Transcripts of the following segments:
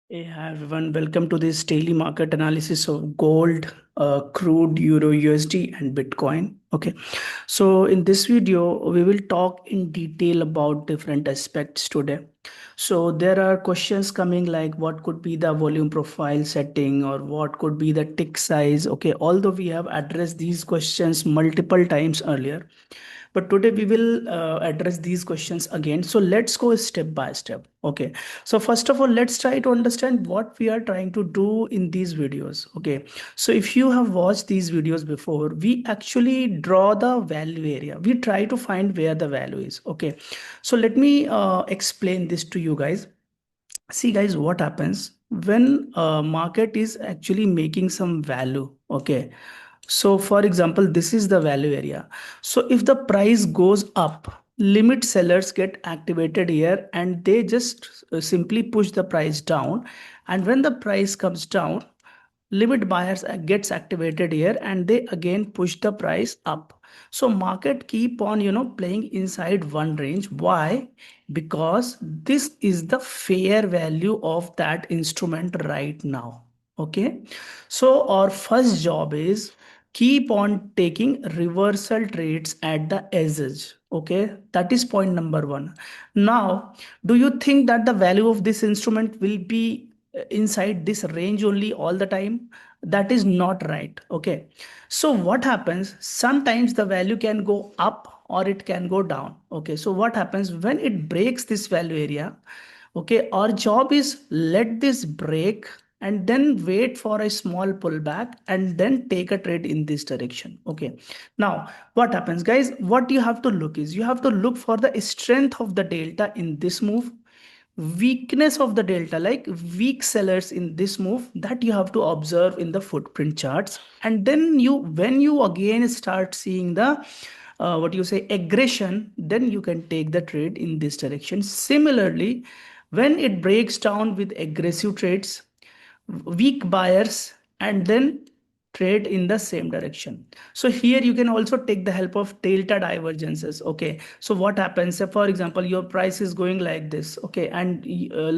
Hey, hi everyone, welcome to this daily market analysis of gold, crude, euro, USD, and Bitcoin. Okay, so in this video, we will talk in detail about different aspects today. So there are questions coming like what could be the volume profile setting or what could be the tick size. Okay, although we have addressed these questions multiple times earlier, but today we will address these questions again. So let's go step by step. Okay, so first of all, let's try to understand what we are trying to do in these videos. Okay, so if you have watched these videos before, we actually draw the value area. We try to find where the value is. Okay, so let me explain this to you guys. See guys, what happens when market is actually making some value. Okay, so for example, this is the value area. So if the price goes up, limit sellers get activated here and they just simply push the price down. And when the price comes down, limit buyers gets activated here and they again push the price up. So market keep on playing inside one range. Why? Because this is the fair value of that instrument right now. Okay, so our first job is keep on taking reversal trades at the edges. Okay, that is point number one. Now, do you think that the value of this instrument will be inside this range only all the time? That is not right. Okay, so what happens, sometimes the value can go up or it can go down. Okay, so what happens when it breaks this value area? Okay, our job is let this break and then wait for a small pullback and then take a trade in this direction. Okay, now what happens guys, what you have to look is you have to look for the strength of the delta in this move, weakness of the delta, like weak sellers in this move, that you have to observe in the footprint charts. And then you, when you again start seeing the what you say aggression, then you can take the trade in this direction. Similarly, when it breaks down with aggressive trades, weak buyers, and then trade in the same direction. So here you can also take the help of delta divergences. Okay, so what happens, say for example your price is going like this. Okay, and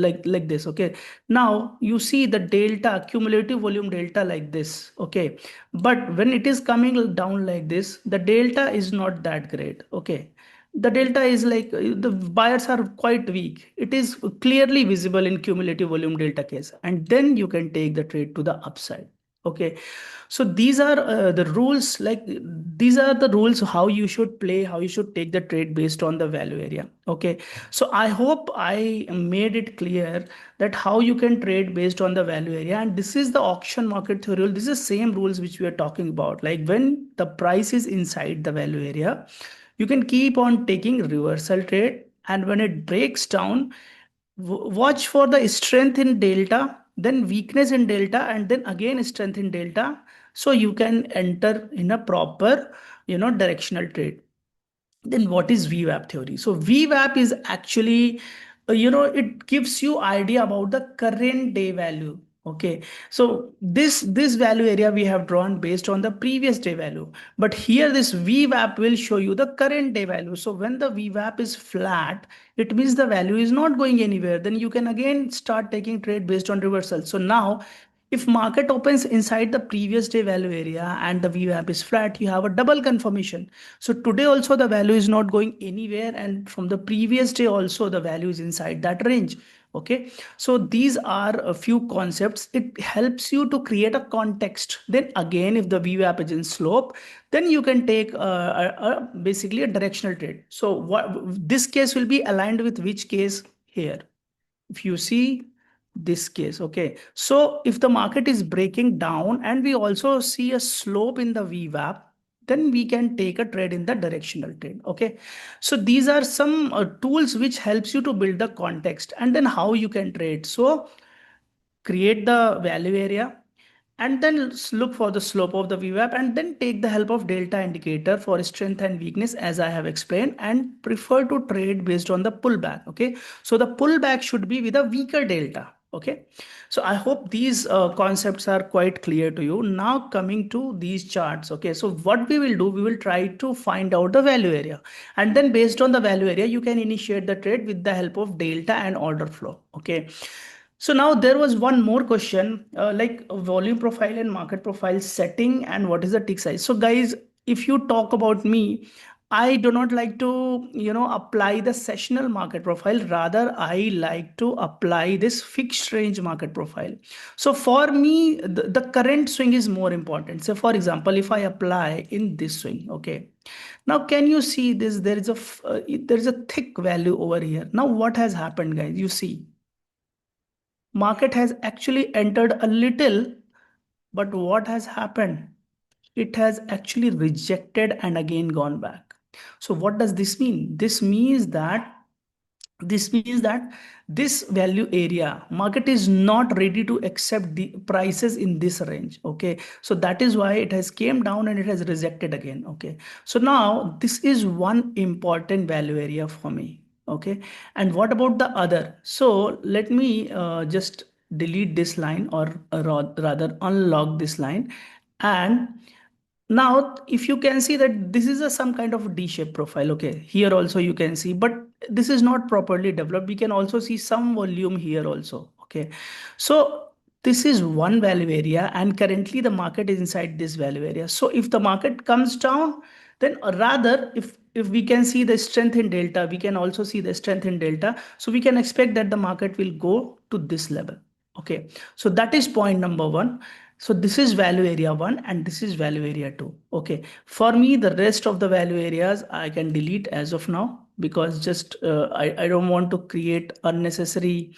like this. Okay, now you see the delta, cumulative volume delta, like this. Okay, but when it is coming down like this, the delta is not that great. Okay, the delta is like the buyers are quite weak. It is clearly visible in cumulative volume delta case, and then you can take the trade to the upside. Okay, so these are the rules, like these are the rules how you should play, how you should take the trade based on the value area. Okay, so I hope I made it clear that how you can trade based on the value area. And this is the auction market theory rule. This is the same rules which we are talking about. Like when the price is inside the value area, you can keep on taking reversal trade, and when it breaks down, watch for the strength in delta, then weakness in delta, and then again strength in delta, so you can enter in a proper directional trade. Then what is VWAP theory? So VWAP is actually, it gives you idea about the current day value. Okay, so this value area we have drawn based on the previous day value, but here this VWAP will show you the current day value. So when the VWAP is flat, it means the value is not going anywhere. Then you can again start taking trade based on reversal. So now if market opens inside the previous day value area and the VWAP is flat, you have a double confirmation. So today also the value is not going anywhere, and from the previous day also the value is inside that range. Okay, so these are a few concepts. It helps you to create a context. Then again, if the VWAP is in slope, then you can take basically a directional trade. So what this case will be aligned with which case here? If you see this case. Okay, so if the market is breaking down and we also see a slope in the VWAP, then we can take a trade in the directional trade. Okay, so these are some tools which helps you to build the context and then how you can trade. So create the value area and then look for the slope of the VWAP, and then take the help of delta indicator for strength and weakness as I have explained, and prefer to trade based on the pullback. Okay, so the pullback should be with a weaker delta. Okay, so I hope these concepts are quite clear to you. Now coming to these charts. Okay, so what we will do, we will try to find out the value area, and then based on the value area you can initiate the trade with the help of delta and order flow. Okay, So now there was one more question, like volume profile and market profile setting and what is the tick size. So guys, if you talk about me, I do not like to, apply the sessional market profile. Rather, I like to apply this fixed range market profile. So for me, the current swing is more important. So for example, if I apply in this swing, okay. Now, can you see this? There is a thick value over here. Now, what has happened, guys? You see market has actually entered a little, but what has happened? It has actually rejected and again gone back. So what does this mean? This means that this value area market is not ready to accept the prices in this range. Okay, so that is why it has came down and it has rejected again. Okay, so now this is one important value area for me. Okay, and what about the other? So let me just delete this line, or rather unlock this line. And now, if you can see that this is some kind of D-shaped profile. Okay, here also you can see, but this is not properly developed. We can also see some volume here also. Okay, so this is one value area, and currently the market is inside this value area. So if the market comes down, then rather if we can see the strength in delta, we can also see the strength in delta. So we can expect that the market will go to this level. Okay, so that is point number one. So this is value area 1 and this is value area 2. Okay. For me, the rest of the value areas I can delete as of now, because just I don't want to create unnecessary,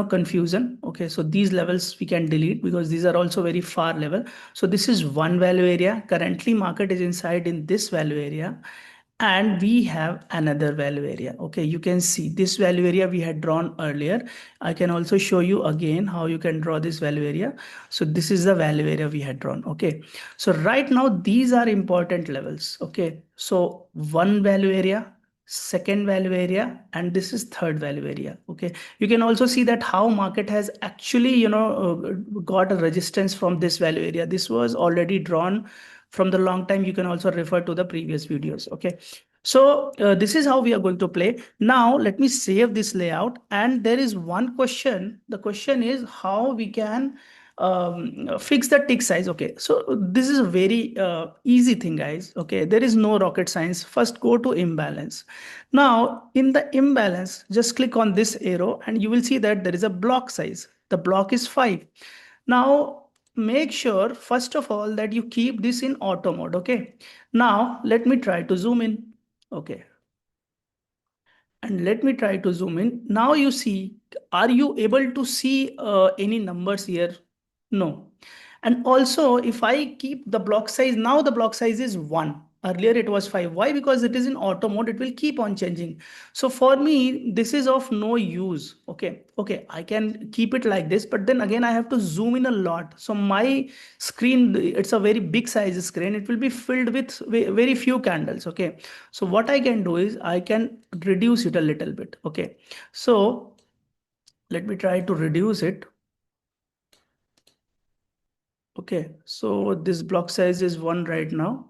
confusion. Okay. So these levels we can delete because these are also very far level. So this is one value area. Currently market is inside in this value area. And we have another value area. Okay, you can see this value area we had drawn earlier. I can also show you again how you can draw this value area. So this is the value area we had drawn. Okay, so right now these are important levels. Okay, so one value area, second value area, and this is third value area. Okay, you can also see that how market has actually got a resistance from this value area. This was already drawn from the long time. You can also refer to the previous videos. Okay, so this is how we are going to play. Now let me save this layout, and there is one question. The question is how we can fix the tick size. Okay, so this is a very easy thing, guys. Okay, there is no rocket science. First go to imbalance. Now in the imbalance, just click on this arrow and you will see that there is a block size. The block is 5. Now make sure first of all that you keep this in auto mode. Okay, now let me try to zoom in. Okay, and let me try to zoom in. Now you see, are you able to see any numbers here? No. And also, if I keep the block size, now the block size is 1. Earlier it was 5. Why? Because it is in auto mode, it will keep on changing. So for me, this is of no use. Okay. Okay, I can keep it like this, but then again, I have to zoom in a lot. So my screen, it's a very big size screen. It will be filled with very few candles. Okay. So what I can do is I can reduce it a little bit. Okay. So let me try to reduce it. Okay, so this block size is 1 right now.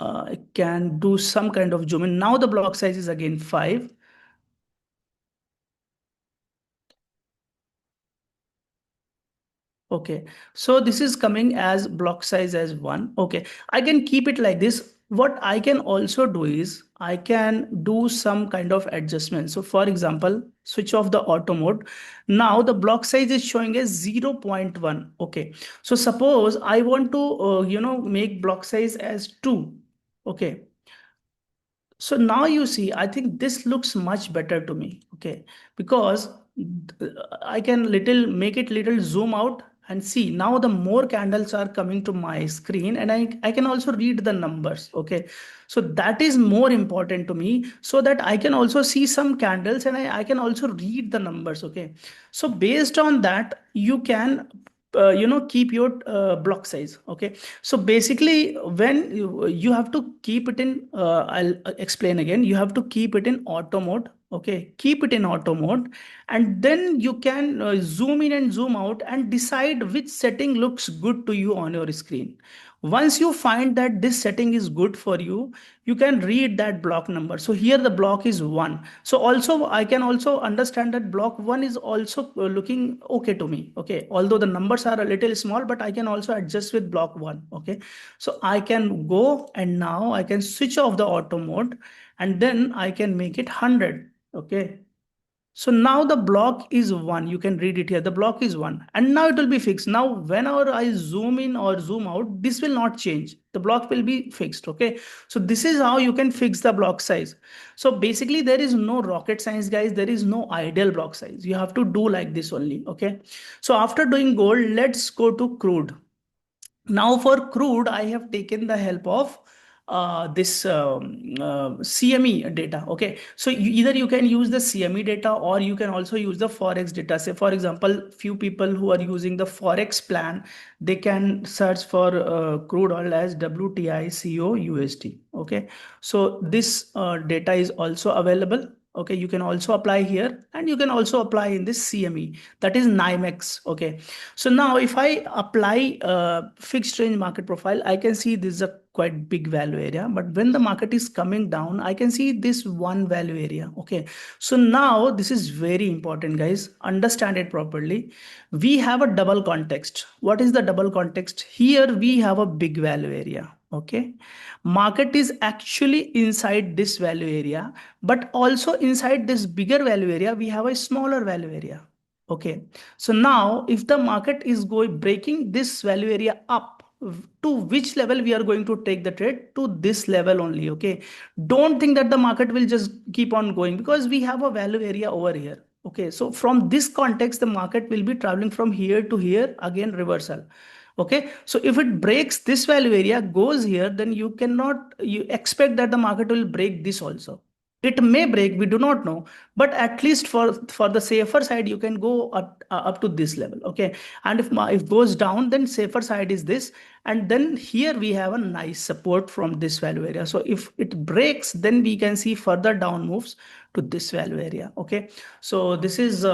I can do some kind of zoom in. Now the block size is again 5. Okay, so this is coming as block size as 1. Okay, I can keep it like this. What I can also do is I can do some kind of adjustment. So for example, switch off the auto mode. Now the block size is showing as 0.1. Okay, so suppose I want to, make block size as 2. Okay, so now you see, I think this looks much better to me. Okay, because I can little make it little zoom out and see now the more candles are coming to my screen, and I can also read the numbers. Okay, so that is more important to me, so that I can also see some candles and I can also read the numbers. Okay, so based on that, you can keep your block size. Okay, so basically when you have to keep it in I'll explain again. You have to keep it in auto mode. Okay, keep it in auto mode, and then you can zoom in and zoom out and decide which setting looks good to you on your screen. Once you find that this setting is good for you, you can read that block number. So here the block is 1. So also I can also understand that block 1 is also looking okay to me. Okay, although the numbers are a little small, but I can also adjust with block 1. Okay, so I can go and now I can switch off the auto mode and then I can make it 100. Okay, so now the block is 1. You can read it here. The block is 1. And now it will be fixed. Now, whenever I zoom in or zoom out, this will not change. The block will be fixed. Okay. So this is how you can fix the block size. So basically, there is no rocket science, guys. There is no ideal block size. You have to do like this only. Okay. So after doing gold, let's go to crude. Now for crude, I have taken the help of this CME data. Okay, so either you can use the CME data or you can also use the Forex data. Say for example, few people who are using the Forex plan, they can search for crude oil as WTI COUSD. Okay, so this data is also available. Okay, you can also apply here and you can also apply in this CME, that is NYMEX. Okay, so now if I apply a fixed range market profile, I can see this is a quite big value area. But when the market is coming down, I can see this one value area. Okay, so now this is very important, guys. Understand it properly. We have a double context. What is the double context? Here we have a big value area. Okay, market is actually inside this value area, but also inside this bigger value area, we have a smaller value area. Okay, so now if the market is going breaking this value area up, to which level we are going to take the trade? To this level only. Okay, don't think that the market will just keep on going, because we have a value area over here. Okay, so from this context, the market will be traveling from here to here, again reversal. Okay, so if it breaks this value area, goes here, then you cannot you expect that the market will break this also. It may break, we do not know, but at least for the safer side, you can go up to this level. Okay, and if goes down, then safer side is this, and then here we have a nice support from this value area. So if it breaks, then we can see further down moves to this value area. Okay, so this is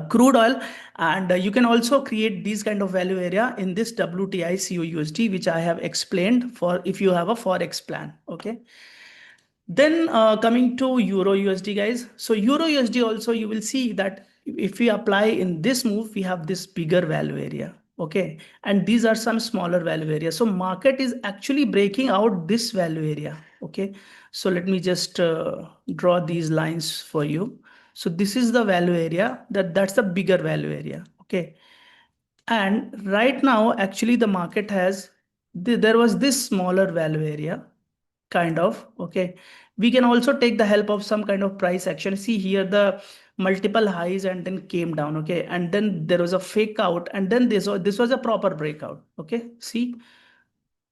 crude oil, and you can also create these kind of value area in this WTI COUSD, which I have explained for if you have a forex plan. Okay, then coming to Euro USD, guys. So Euro USD also, you will see that if we apply in this move, we have this bigger value area. Okay, and these are some smaller value areas. So market is actually breaking out this value area. Okay, so let me just draw these lines for you. So this is the value area, that's the bigger value area. Okay, and right now actually the market has there was this smaller value area kind of. Okay, we can also take the help of some kind of price action. See here, the multiple highs and then came down. Okay, and then there was a fake out, and then this was a proper breakout. Okay, see,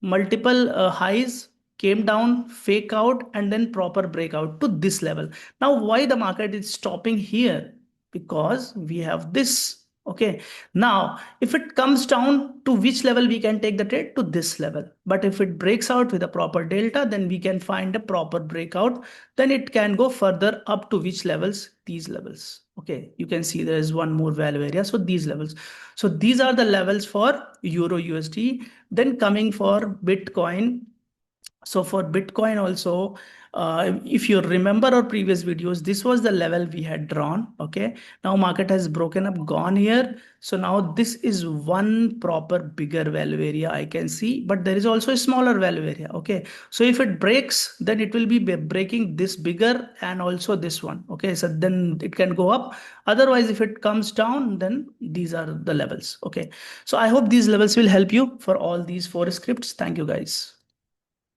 multiple highs came down, fake out, and then proper breakout to this level. Now why the market is stopping here? Because we have this. Okay, now if it comes down, to which level we can take the trade? To this level. But if it breaks out with a proper delta, then we can find a proper breakout, then it can go further up to which levels? These levels. Okay, you can see there is one more value area, so these levels. So these are the levels for Euro USD. Then coming for Bitcoin. So for Bitcoin also, if you remember our previous videos, this was the level we had drawn. Okay, now market has broken up, gone here. So now this is one proper bigger value area I can see, but there is also a smaller value area. Okay, so if it breaks, then it will be breaking this bigger and also this one. Okay, so then it can go up. Otherwise, if it comes down, then these are the levels. Okay, so I hope these levels will help you for all these four scripts. Thank you, guys.